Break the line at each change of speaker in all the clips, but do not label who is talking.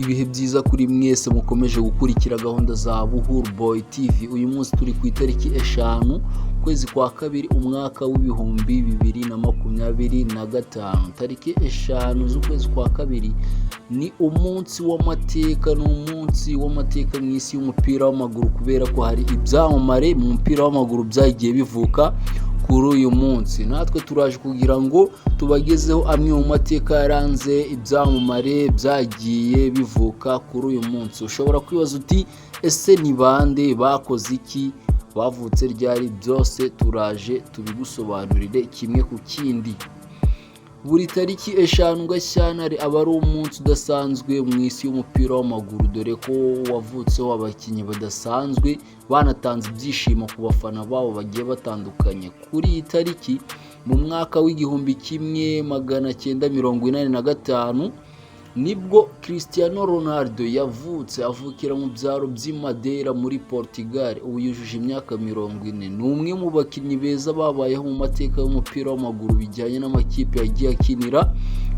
Ibihe byiza kuri mwese mukomeje gukurikira gahunda za Buhuru Boy TV. Uyu munsi turi ku itariki 5 kwezi kwa kabiri umwaka w'ibihumbi 2025. Tariki 5 z'ukwezi kwa kabiri ni umunsi w'amateka, n'umunsi w'amateka mu isi y'umupira w'amaguru kubera ko hari ibyamamare mu mupira w'amaguru byagiye bivuka kuri uyu munsi. Natwe turaje kugira ngo tubagezeho amwe mu mateka yaranze ibyamamare byagiye bivuka kuri uyu munsi. Ushobora kwibaza uti ese ni bande, bakoze iki, bavutse ryari? Byose turaje tubigusobanurire kimwe ku kindi. Buri tariki 5 Gashyantare aba ari umunsi udasanzwe mu isi y'umupira w'amaguru, dore ko wavutseho abakinnyi badasanzwe banatanze ibyishimo ku bafana babo bagiye batandukanye. Kuri iyi tariki mu mwaka w'igihumbi 1985 nibwo Cristiano Ronaldo yavutse, avukira mu byaro by'i Madeira muri Portugal. Ubu yujuje imyaka 40. Ni umwe mu bakinnyi beza babayeho mu mateka y'umupira w'amaguru bijyanye n'amakipe yagiye akinira,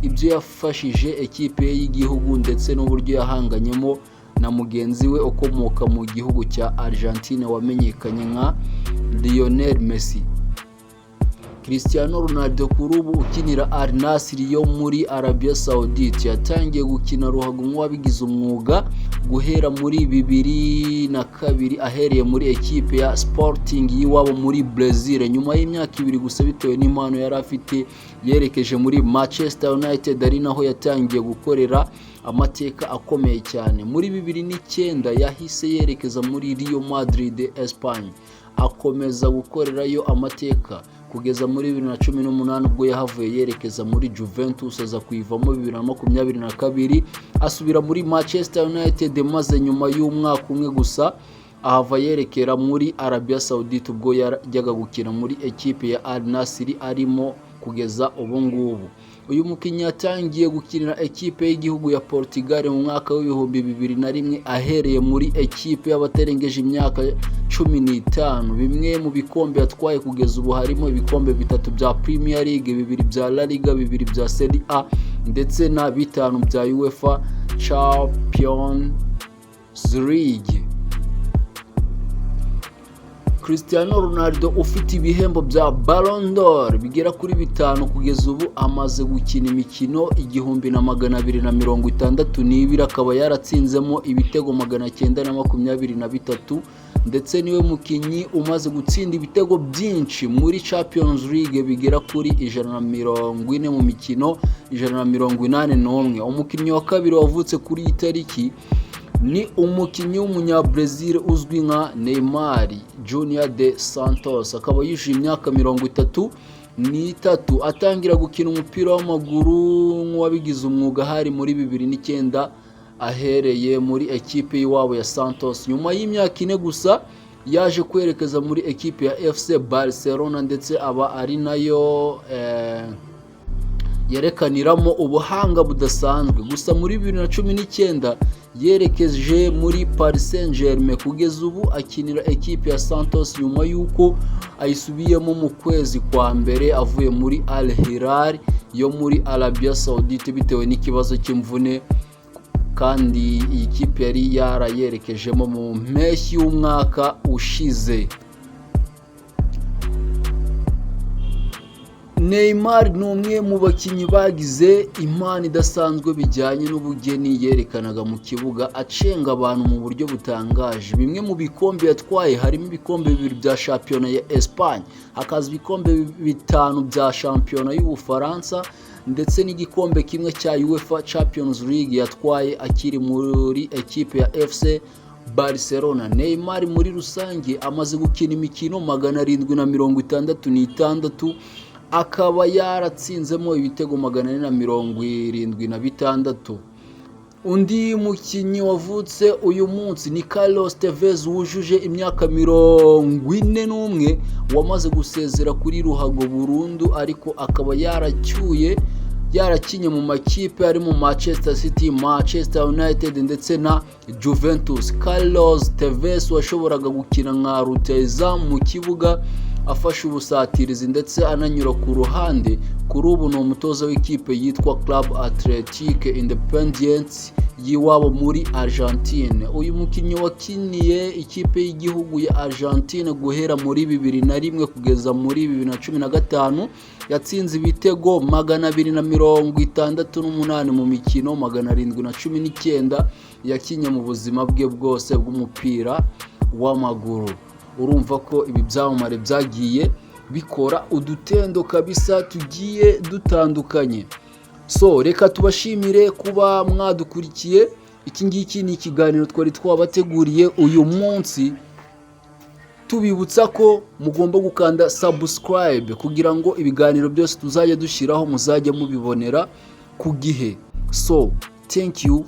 ibyo yafashije ekipe ye y'igihugu ndetse n'uburyo yahanganyemo na mugenzi we ukomoka mu gihugu cya Argentine wamenyekanye nka Lionel Messi. Cristiano Ronaldo kuri ubu ukinira Al Nassr yo muri Arabia Saudite yatangiye gukina ruhago nk'uwabigize umwuga guhera muri 2002 ahereye muri ekipe ya Sporting y'iwabo muri Brazil. Nyuma y'imyaka 2 gusa bitewe n'impano yari afite yerekeje muri Manchester United, ari naho yatangiye gukorera amateka akomeye cyane. Muri 2009 yahise yerekeza muri Real Madrid Espagne, akomeza gukorerayo amateka kugeza muri 2018 ubwo yahavuye yerekeza muri Juventus, aza kuyivamo 2022 asubira muri Manchester United, maze nyuma y'umwaka umwe gusa ahava yerekera muri Arabia Saudite ubwo yajyaga gukina muri ekipe ya Al Nassr arimo kugeza ubu ngubu. Uyu mukinnyi yatangiye gukinira ekipe y'igihugu ya Portugal mu mwaka w'ibihumbi 2001 ahereye muri ekipe y'abatarengeje imyaka 15. Bimwe mu bikombe yatwaye kugeza ubu harimo ibikombe 3 bya Premier League, 2 bya La Liga, 2 bya Serie A ndetse na 5 bya UEFA Champions League. Cristiano Ronaldo ufite ibihembo bya Ballon d'Or bigera kuri 5 kugeza ubu, amaze gukina imikino 1262, akaba yaratsinzemo ibitego 923 ndetse niwe mukinnyi umaze gutsinda ibitego byinshi muri Champions League bigera kuri 140 mu mikino 181. Umukinnyi wa kabiri wavutse kuri iyi tariki ni umukinnyi w'umunyabrazil uzwi nka Neymar Junior de Santos, akaba yujuje imyaka 33 atangira gukina umupira w'amaguru nk'uwabigize umwuga hari muri 2009 ahereye muri ekipe y'iwabo ya Santos. Nyuma y'imyaka 4 gusa yaje kwerekeza muri ekipe ya FC Barcelona ndetse aba ari nayo yerekaniramo ubuhanga budasanzwe. Gusa muri 2019 yerekeje muri Paris Saint-Germain, kugeza ubu akinira ekipe ya Santos nyuma y'uko ayisubiyemo mu kwezi kwa mbere avuye muri Al Hilal yo muri Arabia Saudite bitewe n'ikibazo cy'imvune, kandi iyi kipe yari yarayerekejemo mu mpeshyi y'umwaka ushize. Neymar ni umwe mu bakinnyi bagize impano idasanzwe bijyanye n'ubugeni yerekanaga mu kibuga, acenga abantu mu buryo butangaje. Bimwe mu bikombe yatwaye harimo ibikombe 2 bya shampiyona ya Espagne, hakaza ibikombe 5 bya shampiyona y'Ubufaransa ndetse n'igikombe kimwe cya UEFA Champions League yatwaye akiri muri ekipe ya FC Barcelona. Neymar muri rusange amaze gukina imikino 766, akaba yaratsinzemo ibitego 476. Undi mukinnyi wavutse uyu munsi ni Carlos Tevez wujuje imyaka 41, wamaze gusezera kuri ruhago burundu, ariko akaba yarakinye mu makipe harimo Manchester City, Manchester United ndetse na Juventus. Carlos Tevez washoboraga gukina nka rutahizamu mu kibuga, afashe ubusatirizi ndetse ananyura ku ruhande. Kuri ubu ni umutoza w'ikipe yitwa Club Athletic Independiente y'iwabo muri Argentine. Uyu mukinnyi wakiniye ikipe y'igihugu ya Argentine guhera muri 2001 kugeza muri 2015, yatsinze ibitego 268 mu mikino 719 yakinye mu buzima bwe bwose bw'umupira w'amaguru. Urumva ko ibi byamamare byagiye bikora udutendo kabisa tugiye dutandukanye. So reka tubashimire kuba mwadukurikiye. Iki ngiki ni ikiganiro twari twabateguriye uyu munsi, tubibutsa ko mugomba gukanda subscribe kugira ngo ibiganiro byose tuzajya dushyiraho muzajya mubibonera ku gihe. So thank you.